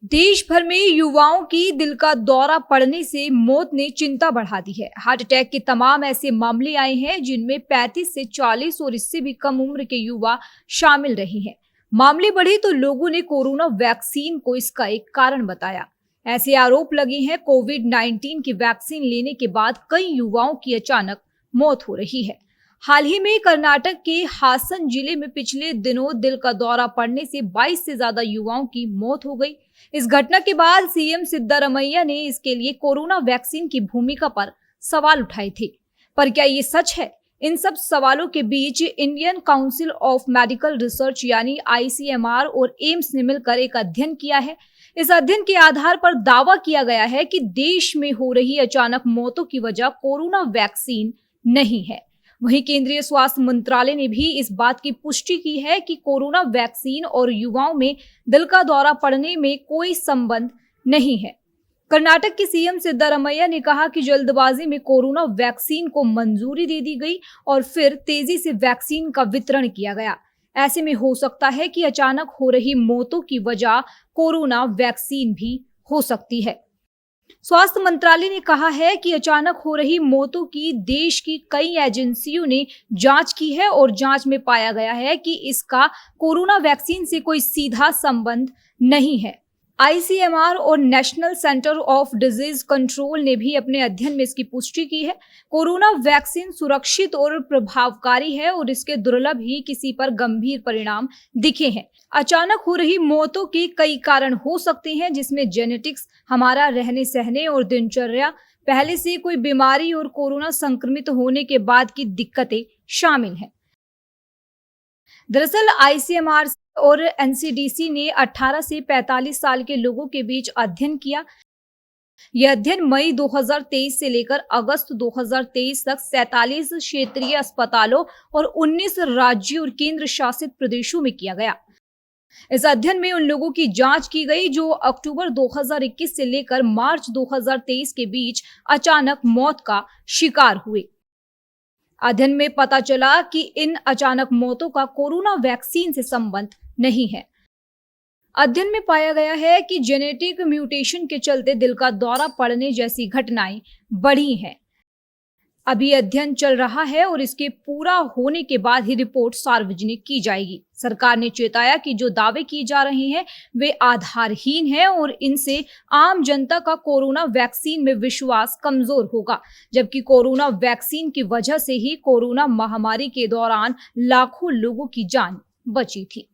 देश भर में युवाओं की दिल का दौरा पड़ने से मौत ने चिंता बढ़ा दी है। हार्ट अटैक के तमाम ऐसे मामले आए हैं जिनमें 35 से 40 और इससे भी कम उम्र के युवा शामिल रहे हैं। मामले बढ़े तो लोगों ने कोरोना वैक्सीन को इसका एक कारण बताया। ऐसे आरोप लगे हैं कोविड-19 की वैक्सीन लेने के बाद कई युवाओं की अचानक मौत हो रही है। हाल ही में कर्नाटक के हासन जिले में पिछले दिनों दिल का दौरा पड़ने से 22 से ज्यादा युवाओं की मौत हो गई। इस घटना के बाद सीएम सिद्धारमैया ने इसके लिए कोरोना वैक्सीन की भूमिका पर सवाल उठाए थे। पर क्या ये सच है? इन सब सवालों के बीच Indian council of medical research यानी ICMR और एम्स ने मिलकर एक अध्ययन किया है। इस अध्ययन के आधार पर दावा किया गया है कि देश में हो रही अचानक मौतों की वजह कोरोना वैक्सीन नहीं है। वहीं केंद्रीय स्वास्थ्य मंत्रालय ने भी इस बात की पुष्टि की है कि कोरोना वैक्सीन और युवाओं में दिल का दौरा पड़ने में कोई संबंध नहीं है। कर्नाटक के सीएम सिद्धारमैया ने कहा कि जल्दबाजी में कोरोना वैक्सीन को मंजूरी दे दी गई और फिर तेजी से वैक्सीन का वितरण किया गया। ऐसे में हो सकता है कि अचानक हो रही मौतों की वजह कोरोना वैक्सीन भी हो सकती है। स्वास्थ्य मंत्रालय ने कहा है कि अचानक हो रही मौतों की देश की कई एजेंसियों ने जांच की है और जांच में पाया गया है कि इसका कोरोना वैक्सीन से कोई सीधा संबंध नहीं है। ICMR और national centre of disease control ने भी अपने अध्ययन में इसकी पुष्टि की है। कोरोना वैक्सीन सुरक्षित और प्रभावकारी है और इसके दुर्लभ ही किसी पर गंभीर परिणाम दिखे हैं। अचानक हो रही मौतों के कई कारण हो सकते हैं, जिसमें जेनेटिक्स, हमारा रहने सहने और दिनचर्या, पहले से कोई बीमारी और कोरोना संक्रमित होने के बाद की दिक्कतें शामिल हैं। दरअसल ICMR और NCDC ने 18 से 45 साल के लोगों के बीच अध्ययन किया। यह अध्ययन मई 2023 से लेकर अगस्त 2023 तक 47 क्षेत्रीय अस्पतालों और 19 राज्यों और केंद्र शासित प्रदेशों में किया गया। इस अध्ययन में उन लोगों की जांच की गई जो अक्टूबर 2021 से लेकर मार्च 2023 के बीच अचानक मौत का शिकार हुए। अध्ययन में पता चला कि इन अचानक मौतों का कोरोना वैक्सीन से संबंध नहीं है। अध्ययन में पाया गया है कि जेनेटिक म्यूटेशन के चलते दिल का दौरा पड़ने जैसी घटनाएं बढ़ी हैं। अभी अध्ययन चल रहा है और इसके पूरा होने के बाद ही रिपोर्ट सार्वजनिक की जाएगी। सरकार ने चेताया कि जो दावे किए जा रहे हैं वे आधारहीन हैं और इनसे आम जनता का कोरोना वैक्सीन में विश्वास कमजोर होगा, जबकि कोरोना वैक्सीन की वजह से ही कोरोना महामारी के दौरान लाखों लोगों की जान बची थी।